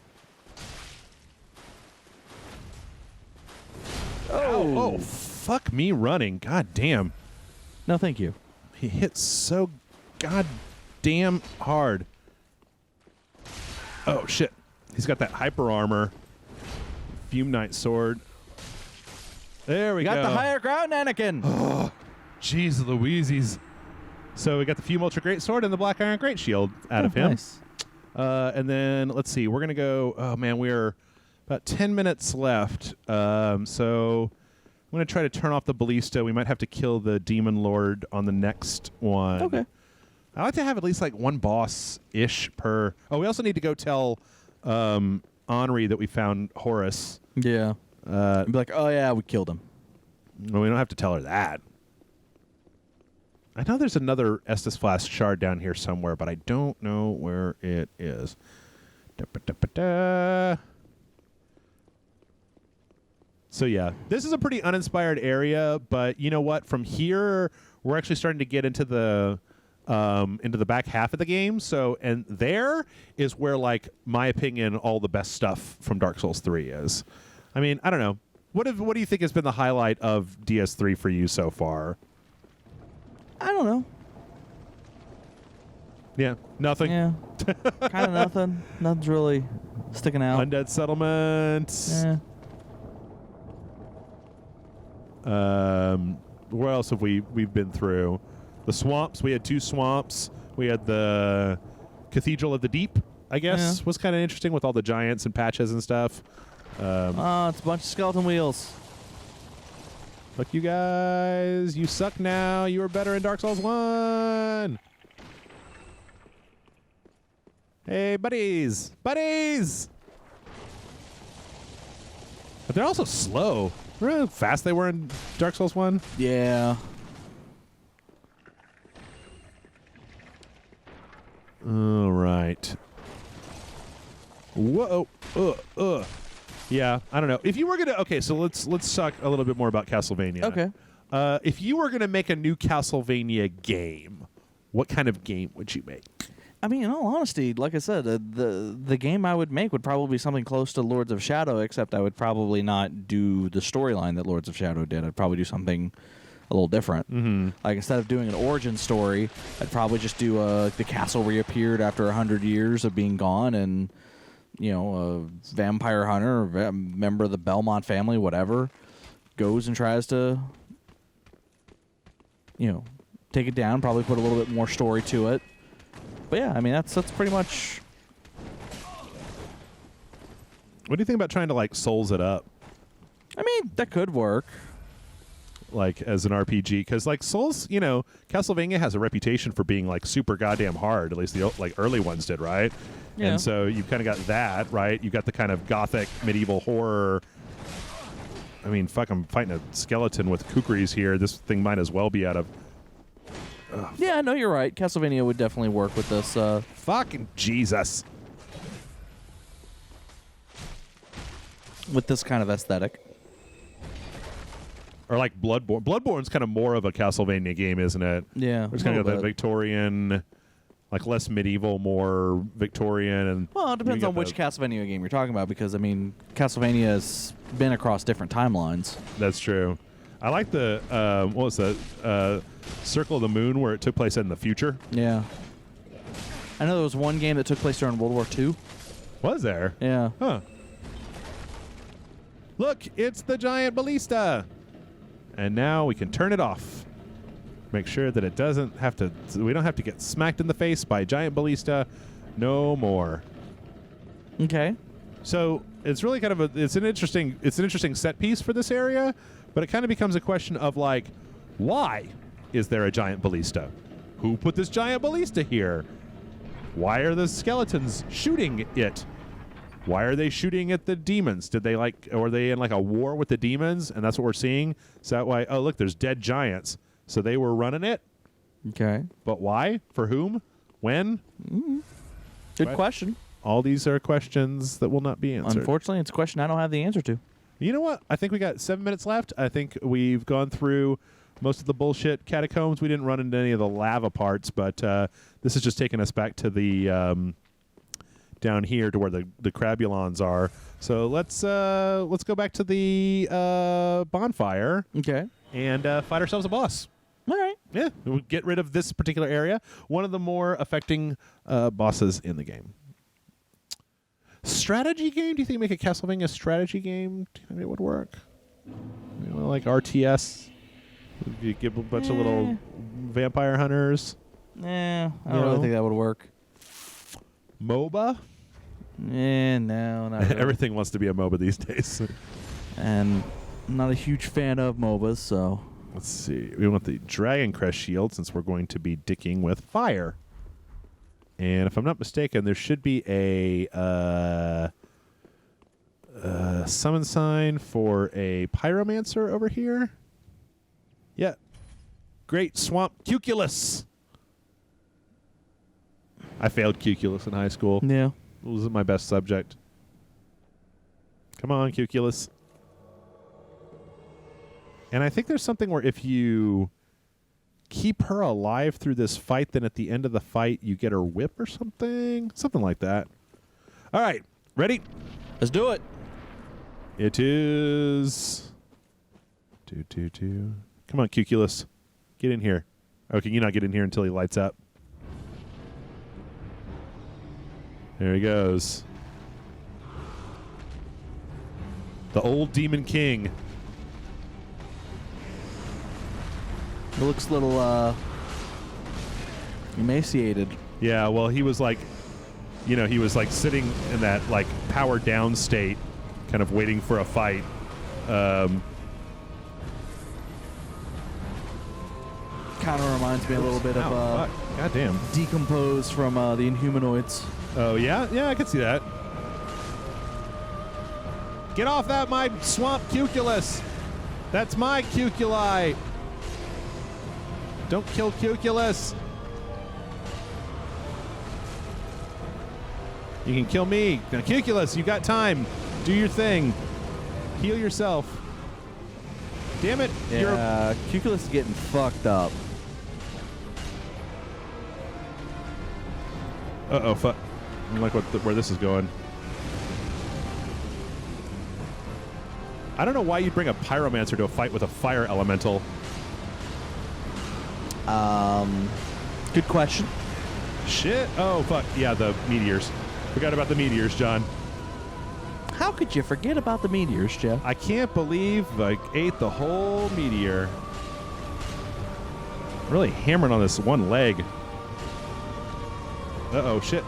Oh, fuck me running. God damn. No, thank you. He hits so goddamn hard. Oh, shit. He's got that hyper armor. Fume Knight sword. There we go. Got the higher ground, Anakin. Oh, jeez Louises. So we got the Fume Ultra Great Sword and the Black Iron Great Shield out of him. Nice. And then, let's see. We're going to go... Oh, man, we're about 10 minutes left. So I'm going to try to turn off the Ballista. We might have to kill the Demon Lord on the next one. Okay. I like to have at least like one boss-ish per... Oh, we also need to go tell Henri that we found Horus. Yeah. Be like, oh, yeah, we killed him. Well, we don't have to tell her that. I know there's another Estus Flask shard down here somewhere, but I don't know where it is. Da-ba-da-ba-da. So, yeah, this is a pretty uninspired area, but you know what? From here, we're actually starting to get into the back half of the game. So, and there is where, like, my opinion, all the best stuff from Dark Souls 3 is. I mean, I don't know. What do you think has been the highlight of DS3 for you so far? I don't know. Yeah, nothing. Yeah. Kind of nothing. Nothing's really sticking out. Undead Settlement. Where else have we've been through? The swamps. We had 2 swamps. We had the Cathedral of the Deep, I guess, was kind of interesting with all the giants and patches and stuff. It's a bunch of skeleton wheels. Fuck you guys. You suck now. You were better in Dark Souls 1. Hey, buddies. But they're also slow. Remember how fast they were in Dark Souls 1? Yeah. All right. Whoa. Yeah, I don't know. If you were gonna, okay, so let's talk a little bit more about Castlevania. Okay. If you were gonna make a new Castlevania game, what kind of game would you make? I mean, in all honesty, like I said, the game I would make would probably be something close to Lords of Shadow, except I would probably not do the storyline that Lords of Shadow did. I'd probably do something a little different. Mm-hmm. Like, instead of doing an origin story, I'd probably just do the castle reappeared after 100 years of being gone, and a vampire hunter, or a member of the Belmont family, whatever, goes and tries to, take it down. Probably put a little bit more story to it. But yeah, I mean, that's pretty much. What do you think about trying to like Souls it up, I mean, that could work. like as an RPG? Because like Souls, Castlevania has a reputation for being like super goddamn hard. At least the like early ones did, right? Yeah. And so you've kind of got that, right? You've got the kind of gothic medieval horror. I mean, fuck, I'm fighting a skeleton with kukris here. This thing might as well be out of. Yeah, no, you're right. Castlevania would definitely work with this. Fucking Jesus. With this kind of aesthetic. Or like Bloodborne. Bloodborne's kind of more of a Castlevania game, isn't it? Yeah. It's kind of got that Victorian, like less medieval, more Victorian, and Well, it depends on which Castlevania game you're talking about, because I mean, Castlevania has been across different timelines. That's true. I like the what was that? Circle of the Moon, where it took place in the future. Yeah. I know there was one game that took place during World War II. Was there? Yeah. Huh. Look, it's the giant ballista. And now we can turn it off. Make sure that it doesn't have to. We don't have to get smacked in the face by a giant ballista no more. Okay. So it's really kind of it's an interesting set piece for this area, but it kind of becomes a question of like, why is there a giant ballista? Who put this giant ballista here? Why are the skeletons shooting it? Why are they shooting at the demons? Did they or are they in like a war with the demons? And that's what we're seeing. So that why? Oh, look, there's dead giants. So they were running it. Okay. But why? For whom? When? Mm-hmm. Good Right. question. All these are questions that will not be answered. Unfortunately, it's a question I don't have the answer to. You know what? I think we got 7 minutes left. I think we've gone through most of the bullshit catacombs. We didn't run into any of the lava parts, but this is just taking us back to the down here to where the crabulons are. So let's go back to the bonfire. Okay. And fight ourselves a boss. All right. Yeah, we'll get rid of this particular area. One of the more affecting bosses in the game. Strategy game? Do you think make a Castlevania strategy game? Do you think it would work? Like RTS? You give a bunch of little vampire hunters? I don't really think that would work. MOBA? No, not really. Everything wants to be a MOBA these days. And I'm not a huge fan of MOBAs, so. Let's see. We want the Dragon Crest shield since we're going to be dicking with fire. And if I'm not mistaken, there should be a summon sign for a pyromancer over here. Yeah. Great Swamp Cuculus. I failed Cuculus in high school. Yeah. It was my best subject. Come on, Cuculus. And I think there's something where if you keep her alive through this fight, then at the end of the fight, you get her whip or something. Something like that. All right. Ready? Let's do it. It is... Come on, Cuculus. Get in here. Oh, can you not get in here until he lights up? There he goes. The old Demon King. It looks a little emaciated. Yeah, well, he was like, he was like sitting in that like powered down state, kind of waiting for a fight. Kind of reminds me a little bit of goddamn Decompose from the Inhumanoids. Oh yeah, I could see that. Get off that, my Swamp Cuculus! That's my Cuculi. Don't kill Cuculus. You can kill me. Now, Cuculus, you got time. Do your thing. Heal yourself. Damn it. Yeah, Cuculus is getting fucked up. Uh-oh, fuck. I don't like where this is going. I don't know why you'd bring a pyromancer to a fight with a fire elemental. Good question. Shit. Oh, fuck. Yeah, the meteors. Forgot about the meteors, John. How could you forget about the meteors, Jeff? I can't believe I ate the whole meteor. Really hammering on this one leg. Uh-oh, shit.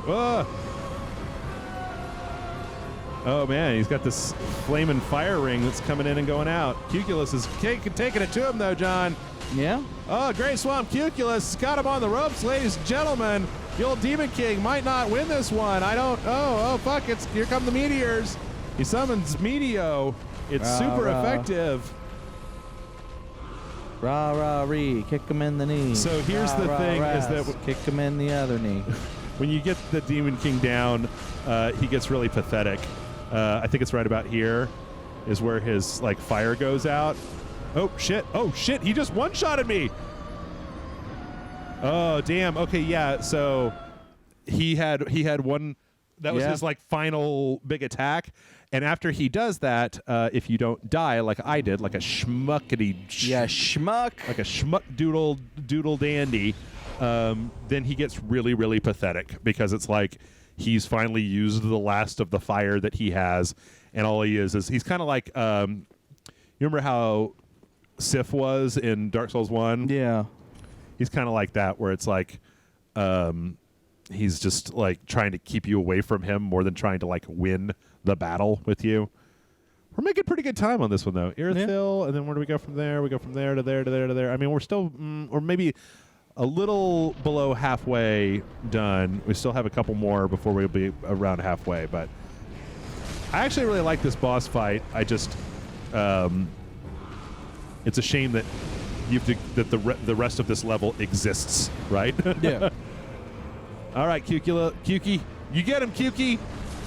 Oh, man, he's got this flaming fire ring that's coming in and going out. Cuculus is taking it to him, though, John. Yeah? Oh, Great Swamp Cuculus got him on the ropes, ladies and gentlemen. The old Demon King might not win this one. I don't... Oh, fuck. Here come the meteors. He summons Meteo. It's super effective. Rah, rah, ree. Kick him in the knee. So here's the thing is that... Kick him in the other knee. When you get the Demon King down, he gets really pathetic. I think it's right about here is where his, like, fire goes out. Oh, shit. Oh, shit. He just one-shotted me. Oh, damn. Okay, yeah. So he had one. That was his like final big attack. And after he does that, if you don't die like I did, like a schmuckety, schmuck, like a schmuck doodle dandy, then he gets really, really pathetic because it's like he's finally used the last of the fire that he has, and all he is he's kind of like you remember how Sif was in Dark Souls 1? Yeah. He's kind of like that, where it's like he's just like trying to keep you away from him more than trying to like win the battle with you. We're making pretty good time on this one, though. Irithyll, and then where do we go from there? We go from there to there to there to there. I mean, we're still, or maybe a little below halfway done. We still have a couple more before we'll be around halfway, but I actually really like this boss fight. I just, it's a shame that the rest of this level exists, right? Yeah. All right, Cuki. You get him, Cuki.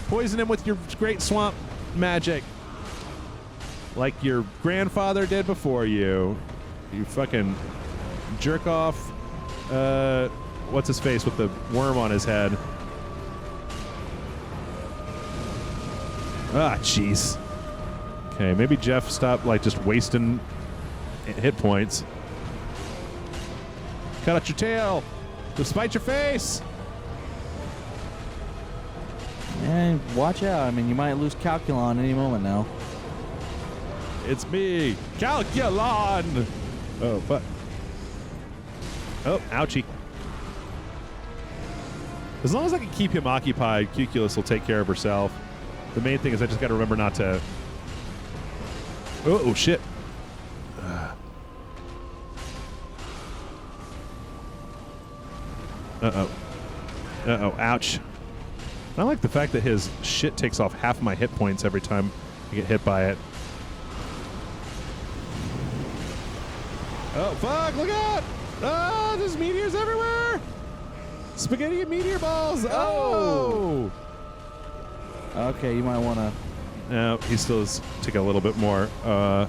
Poison him with your great swamp magic. Like your grandfather did before you. You fucking jerk off, what's his face with the worm on his head. Ah, jeez. Okay, maybe Jeff stopped like just wasting hit points. Cut out your tail. Despite your face. And watch out. I mean, you might lose Calculon any moment now. It's me, Calculon. Oh, fuck. Oh, ouchie. As long as I can keep him occupied, Cuculus will take care of herself. The main thing is I just got to remember not to... Oh, shit. Uh-oh. Uh-oh, ouch. I like the fact that his shit takes off half my hit points every time I get hit by it. Oh, fuck, look out! Oh, there's meteors everywhere! Spaghetti and meteor balls! Oh! Okay, you might want to... No, he still is taking a little bit more. A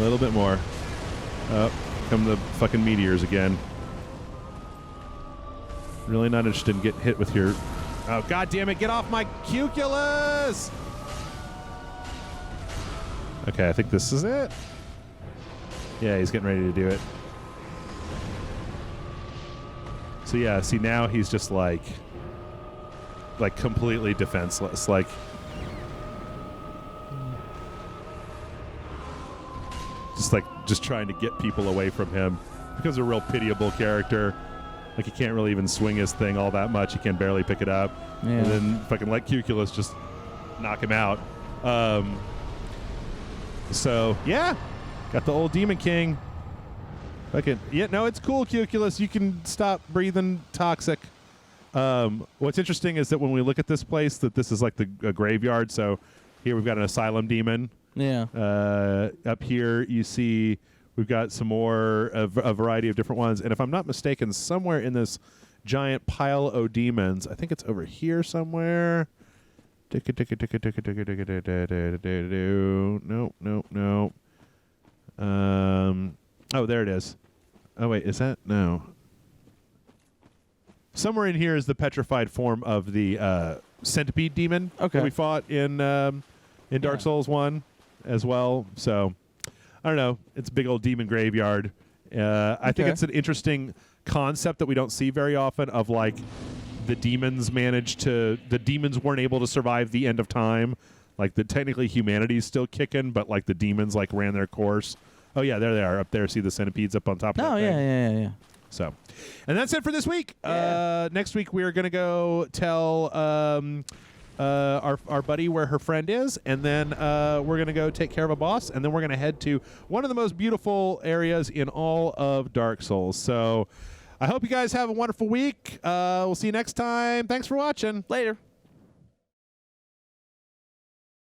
little bit more. Come the fucking meteors again. Really not interested in getting hit with your... Oh, God damn it. Get off my Cuculus! Okay, I think this is it. Yeah, he's getting ready to do it. So, yeah, see, now he's just like completely defenseless. Like... Just trying to get people away from him. Becomes a real pitiable character. Like, he can't really even swing his thing all that much. He can barely pick it up. Yeah. And then fucking let Cuculus just knock him out. So, yeah. Got the old Demon King. Okay. Yeah, no, it's cool, Cuculus. You can stop breathing toxic. What's interesting is that when we look at this place, that this is like a graveyard. So here we've got an asylum demon. Yeah. Up here you see we've got some more, a variety of different ones. And if I'm not mistaken, somewhere in this giant pile of demons, I think it's over here somewhere. No. Oh, there it is. Oh, wait, is that? No. Somewhere in here is the petrified form of the centipede demon that we fought in Dark Souls 1 as well. So, I don't know. It's a big old demon graveyard. I think it's an interesting concept that we don't see very often of, like, the demons weren't able to survive the end of time. Like, technically humanity's still kicking, but, like, the demons, like, ran their course. Oh, yeah, there they are up there. See the centipedes up on top of that thing? Yeah. So, and that's it for this week. Yeah. Next week, we're going to go tell our buddy where her friend is, and then we're going to go take care of a boss, and then we're going to head to one of the most beautiful areas in all of Dark Souls. So, I hope you guys have a wonderful week. We'll see you next time. Thanks for watching. Later.